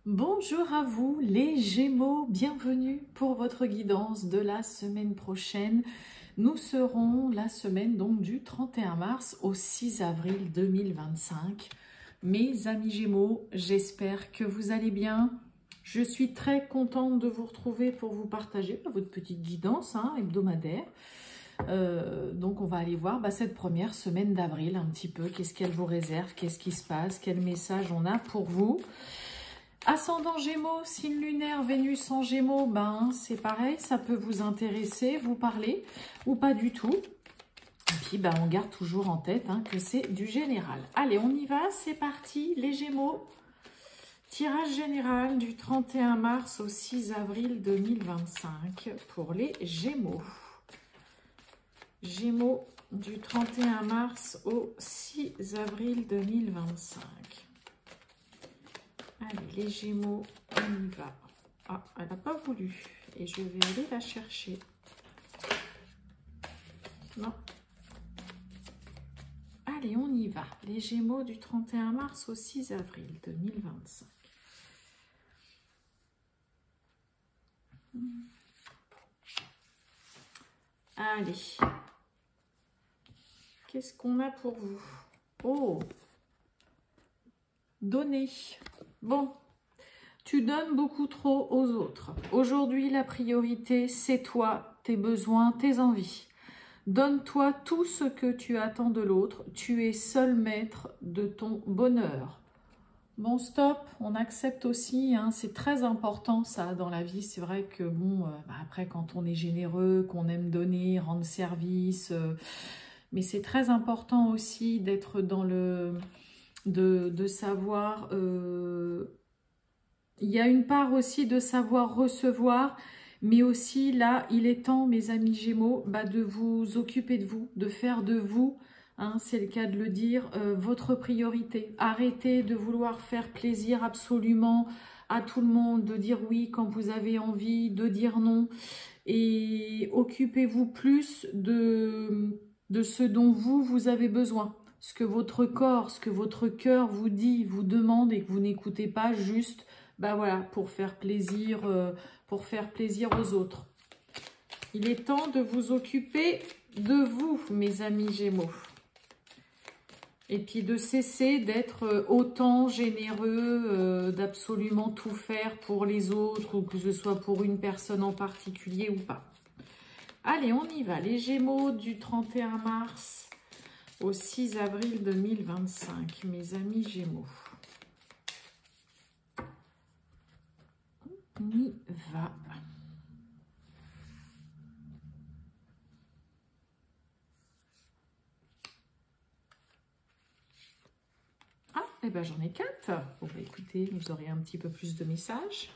Bonjour à vous les Gémeaux, bienvenue pour votre guidance de la semaine prochaine. Nous serons la semaine donc du 31 mars au 6 avril 2025. Mes amis Gémeaux, j'espère que vous allez bien. Je suis très contente de vous retrouver pour vous partager votre petite guidance hebdomadaire. Donc on va aller voir cette première semaine d'avril un petit peu, qu'est-ce qu'elle vous réserve, qu'est-ce qui se passe, quel message on a pour vous. Ascendant Gémeaux, signe lunaire, Vénus en Gémeaux, c'est pareil, ça peut vous intéresser, vous parler ou pas du tout. Et puis on garde toujours en tête que c'est du général. Allez, on y va, c'est parti, les Gémeaux. Tirage général du 31 mars au 6 avril 2025 pour les Gémeaux. Gémeaux du 31 mars au 6 avril 2025. Allez, les Gémeaux, on y va. Ah, elle n'a pas voulu. Et je vais aller la chercher. Non. Allez, on y va. Les Gémeaux du 31 mars au 6 avril 2025. Allez. Qu'est-ce qu'on a pour vous? Oh! Donner. Bon, tu donnes beaucoup trop aux autres. Aujourd'hui, la priorité, c'est toi, tes besoins, tes envies. Donne-toi tout ce que tu attends de l'autre. Tu es seul maître de ton bonheur. Bon, stop, on accepte aussi, c'est très important ça dans la vie. C'est vrai que après quand on est généreux, qu'on aime donner, rendre service, mais c'est très important aussi d'être dans le... de savoir... il y a une part aussi de savoir recevoir, mais aussi là, il est temps, mes amis Gémeaux, de vous occuper de vous, de faire de vous, c'est le cas de le dire, votre priorité. Arrêtez de vouloir faire plaisir absolument à tout le monde, de dire oui quand vous avez envie, de dire non. Et occupez-vous plus de ce dont vous avez besoin. Ce que votre corps, ce que votre cœur vous dit, vous demande et que vous n'écoutez pas juste... voilà, pour faire plaisir aux autres. Il est temps de vous occuper de vous, mes amis Gémeaux. Et puis de cesser d'être autant généreux, d'absolument tout faire pour les autres, ou que ce soit pour une personne en particulier ou pas. Allez, on y va. Les Gémeaux du 31 mars au 6 avril 2025, mes amis Gémeaux. On y va. Ah, et j'en ai 4. Bon, écoutez, vous aurez un petit peu plus de messages.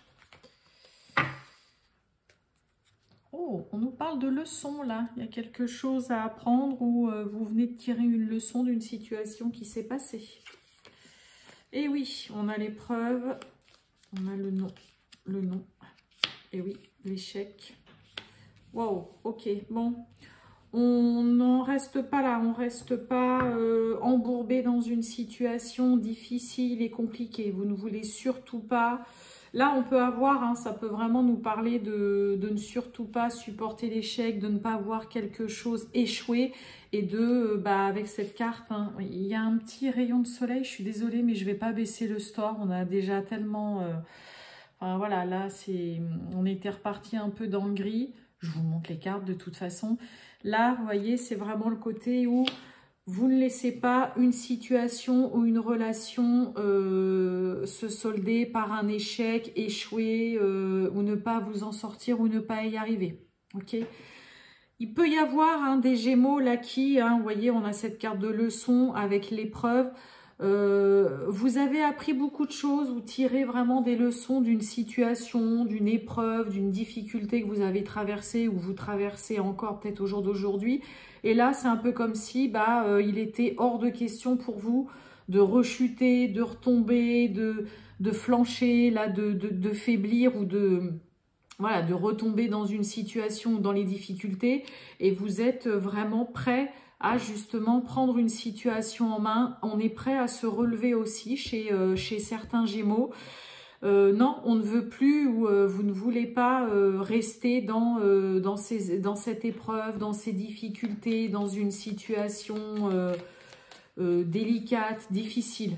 Oh, on nous parle de leçons là. Il y a quelque chose à apprendre ou vous venez de tirer une leçon d'une situation qui s'est passée. Et oui, on a l'épreuve, on a le nom. Et oui, l'échec. Wow, ok, bon. On n'en reste pas là, on ne reste pas embourbé dans une situation difficile et compliquée. Vous ne voulez surtout pas... Là, on peut avoir, ça peut vraiment nous parler de ne surtout pas supporter l'échec, de ne pas voir quelque chose échouer et de, avec cette carte, il y a un petit rayon de soleil. Je suis désolée, mais je ne vais pas baisser le store. On a déjà tellement... Enfin, voilà, là, on était reparti un peu dans le gris. Je vous montre les cartes de toute façon. Là, vous voyez, c'est vraiment le côté où vous ne laissez pas une situation ou une relation se solder par un échec, échouer, ou ne pas vous en sortir ou ne pas y arriver. Ok ? Il peut y avoir des Gémeaux là qui, vous voyez, on a cette carte de leçon avec l'épreuve. Vous avez appris beaucoup de choses, vous tirez vraiment des leçons d'une situation, d'une épreuve, d'une difficulté que vous avez traversée ou vous traversez encore peut-être au jour d'aujourd'hui. Et là, c'est un peu comme si il était hors de question pour vous de rechuter, de retomber, de flancher, là, de faiblir ou de retomber dans une situation, dans les difficultés. Et vous êtes vraiment prêt à justement prendre une situation en main. On est prêt à se relever aussi chez certains Gémeaux. non, on ne veut plus ou vous ne voulez pas rester dans cette épreuve, dans ces difficultés, dans une situation délicate, difficile.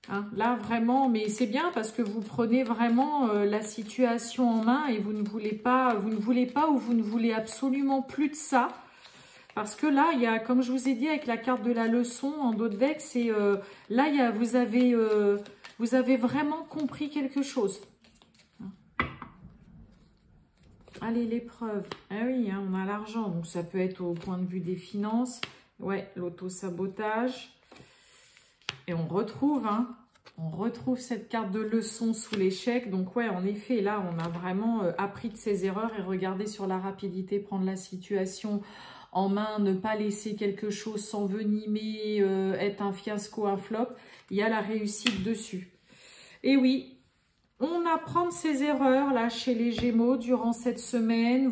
Hein, là, vraiment, mais c'est bien parce que vous prenez vraiment la situation en main et vous ne voulez pas ou vous ne voulez absolument plus de ça. Parce que là, il y a, comme je vous ai dit, avec la carte de la leçon en dos de deck, c'est là, vous avez vraiment compris quelque chose. Allez, l'épreuve. Ah oui, hein, on a l'argent, donc ça peut être au point de vue des finances. Ouais, l'auto-sabotage. Et on retrouve cette carte de leçon sous l'échec. Donc ouais, en effet, là, on a vraiment appris de ses erreurs et regardez sur la rapidité, prendre la situation en main, ne pas laisser quelque chose s'envenimer, être un fiasco, un flop. Il y a la réussite dessus. Et oui, on apprend de ses erreurs là chez les Gémeaux durant cette semaine.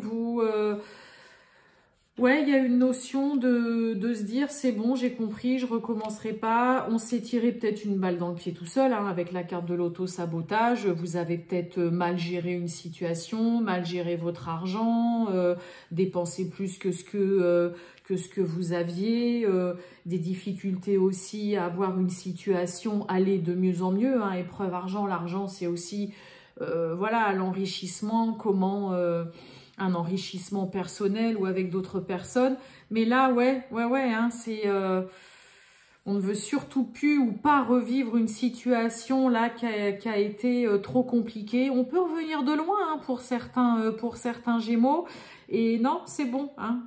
Ouais, il y a une notion de se dire, c'est bon, j'ai compris, je recommencerai pas. On s'est tiré peut-être une balle dans le pied tout seul, hein, avec la carte de l'auto-sabotage. Vous avez peut-être mal géré une situation, mal géré votre argent, dépensé plus que ce que vous aviez, des difficultés aussi à avoir une situation aller de mieux en mieux. Hein, épreuve argent, l'argent c'est aussi, voilà, l'enrichissement, comment... un enrichissement personnel ou avec d'autres personnes. Mais là, ouais, hein, c'est... on ne veut surtout plus ou pas revivre une situation là qui a été trop compliquée. On peut revenir de loin hein, pour certains Gémeaux. Et non, c'est bon. Hein.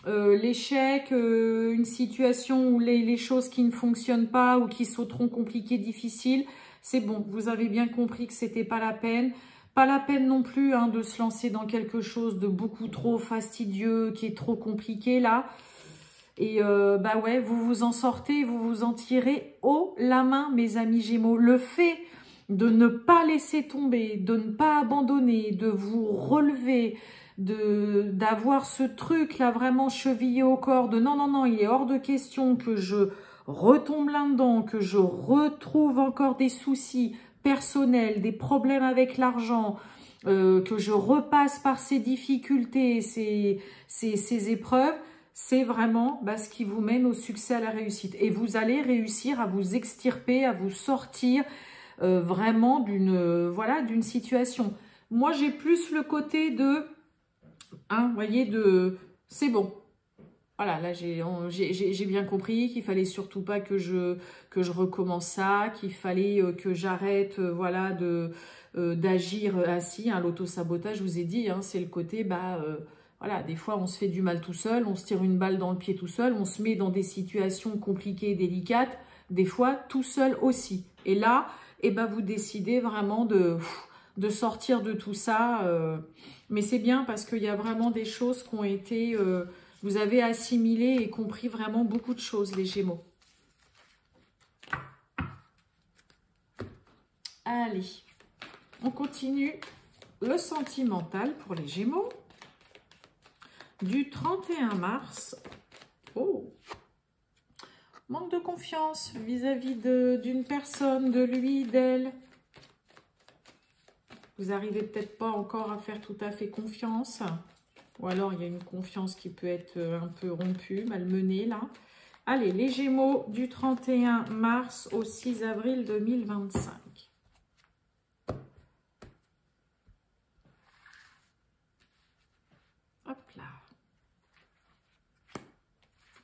L'échec, une situation où les choses qui ne fonctionnent pas ou qui sont trop compliquées, difficiles, c'est bon. Vous avez bien compris que c'était pas la peine. Pas la peine non plus hein, de se lancer dans quelque chose de beaucoup trop fastidieux, qui est trop compliqué là. Et bah ouais, vous vous en sortez, vous vous en tirez haut la main, mes amis Gémeaux. Le fait de ne pas laisser tomber, de ne pas abandonner, de vous relever, d'avoir ce truc là vraiment chevillé au corps, de non, il est hors de question que je retombe là-dedans, que je retrouve encore des soucis personnels, des problèmes avec l'argent, que je repasse par ces difficultés, ces épreuves, c'est vraiment ce qui vous mène au succès, à la réussite. Et vous allez réussir à vous extirper, à vous sortir vraiment d'une situation. Moi, j'ai plus le côté de, hein, voyez, de c'est bon. Voilà, là, j'ai bien compris qu'il fallait surtout pas que je recommence ça, qu'il fallait que j'arrête, voilà, d'agir ainsi. Hein, l'auto-sabotage, je vous ai dit, hein, c'est le côté, voilà, des fois, on se fait du mal tout seul, on se tire une balle dans le pied tout seul, on se met dans des situations compliquées et délicates, des fois, tout seul aussi. Et là, vous décidez vraiment de sortir de tout ça. Mais c'est bien parce qu'il y a vraiment des choses qui ont été... vous avez assimilé et compris vraiment beaucoup de choses, les Gémeaux. Allez, on continue le sentimental pour les Gémeaux. Du 31 mars. Oh, manque de confiance vis-à-vis d'une personne, de lui, d'elle. Vous n'arrivez peut-être pas encore à faire tout à fait confiance. Ou alors, il y a une confiance qui peut être un peu rompue, malmenée, là. Allez, les Gémeaux du 31 mars au 6 avril 2025. Hop là.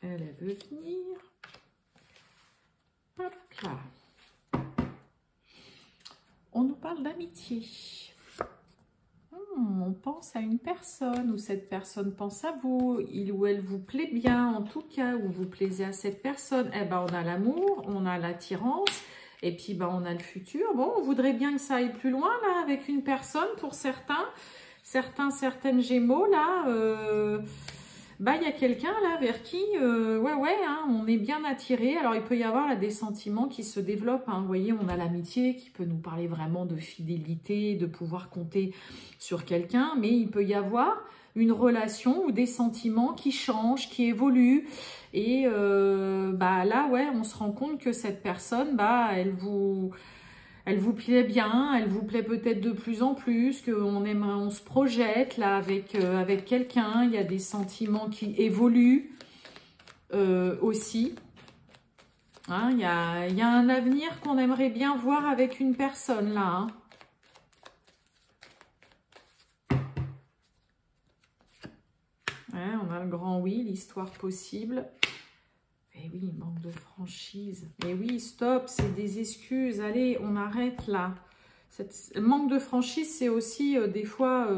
Elle veut venir. Hop là. On nous parle d'amitié. On pense à une personne ou cette personne pense à vous, il ou elle vous plaît bien en tout cas, ou vous plaisez à cette personne. Eh ben, on a l'amour, on a l'attirance et puis on a le futur. Bon, on voudrait bien que ça aille plus loin là avec une personne pour certaines Gémeaux là. Il y a quelqu'un là vers qui, hein, on est bien attiré. Alors, il peut y avoir là, des sentiments qui se développent. Hein. Vous voyez, on a l'amitié qui peut nous parler vraiment de fidélité, de pouvoir compter sur quelqu'un. Mais il peut y avoir une relation ou des sentiments qui changent, qui évoluent. Et là, ouais, on se rend compte que cette personne, elle vous Elle vous plaît bien, elle vous plaît peut-être de plus en plus, qu'on aimerait, on se projette là avec, avec quelqu'un. Il y a des sentiments qui évoluent aussi. Hein, il y a un avenir qu'on aimerait bien voir avec une personne là. Hein. Ouais, on a le grand oui, l'histoire possible. Et oui, manque de franchise. Et oui, stop, c'est des excuses. Allez, on arrête là. Le manque de franchise, c'est aussi des fois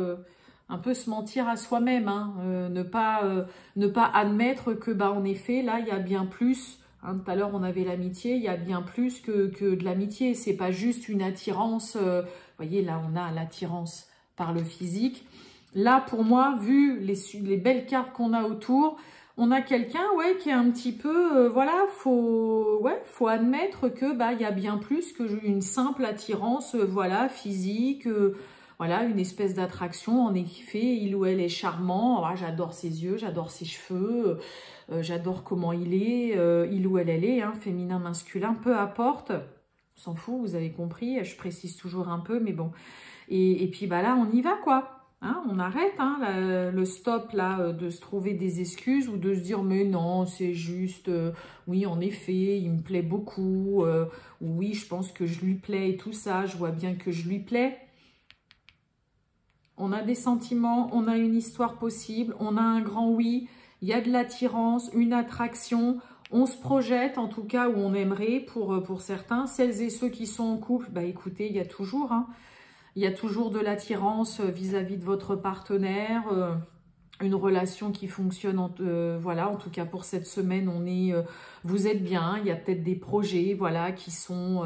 un peu se mentir à soi-même. Hein. Ne pas admettre que, bah, en effet, là, il y a bien plus. Hein, tout à l'heure, on avait l'amitié. Il y a bien plus que de l'amitié. C'est pas juste une attirance. Vous voyez, là, on a l'attirance par le physique. Là, pour moi, vu les belles cartes qu'on a autour, on a quelqu'un, ouais, qui est un petit peu, voilà, faut admettre que, bah, il y a bien plus qu'une simple attirance, voilà, physique, voilà, une espèce d'attraction. En effet, il ou elle est charmant. Ah, j'adore ses yeux, j'adore ses cheveux, j'adore comment il est, il ou elle est, hein, féminin, masculin, peu importe. On s'en fout, vous avez compris. Je précise toujours un peu, mais bon. Et puis, bah là, on y va, quoi. Hein, on arrête hein, le stop là de se trouver des excuses ou de se dire mais non c'est juste oui en effet il me plaît beaucoup oui je pense que je lui plais et tout ça, je vois bien que je lui plais. On a des sentiments, on a une histoire possible, on a un grand oui, il y a de l'attirance, une attraction, on se projette en tout cas où on aimerait pour certains. Celles et ceux qui sont en couple, bah écoutez il y a toujours hein, il y a toujours de l'attirance vis-à-vis de votre partenaire, une relation qui fonctionne, voilà, en tout cas pour cette semaine, vous êtes bien, il y a peut-être des projets, voilà, qui sont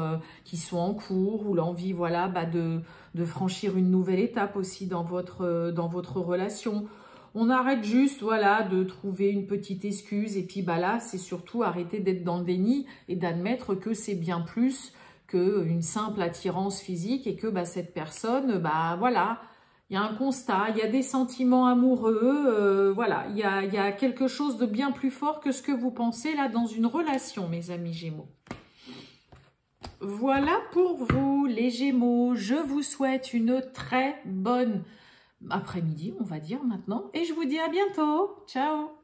en cours, ou l'envie, voilà, bah, de franchir une nouvelle étape aussi dans votre relation. On arrête juste, voilà, de trouver une petite excuse, et puis bah là, c'est surtout arrêter d'être dans le déni et d'admettre que c'est bien plus qu'une simple attirance physique et que bah, cette personne, bah voilà, il y a un constat, il y a des sentiments amoureux, voilà, il y a quelque chose de bien plus fort que ce que vous pensez là dans une relation, mes amis Gémeaux. Voilà pour vous, les Gémeaux. Je vous souhaite une très bonne après-midi, on va dire maintenant, et je vous dis à bientôt. Ciao!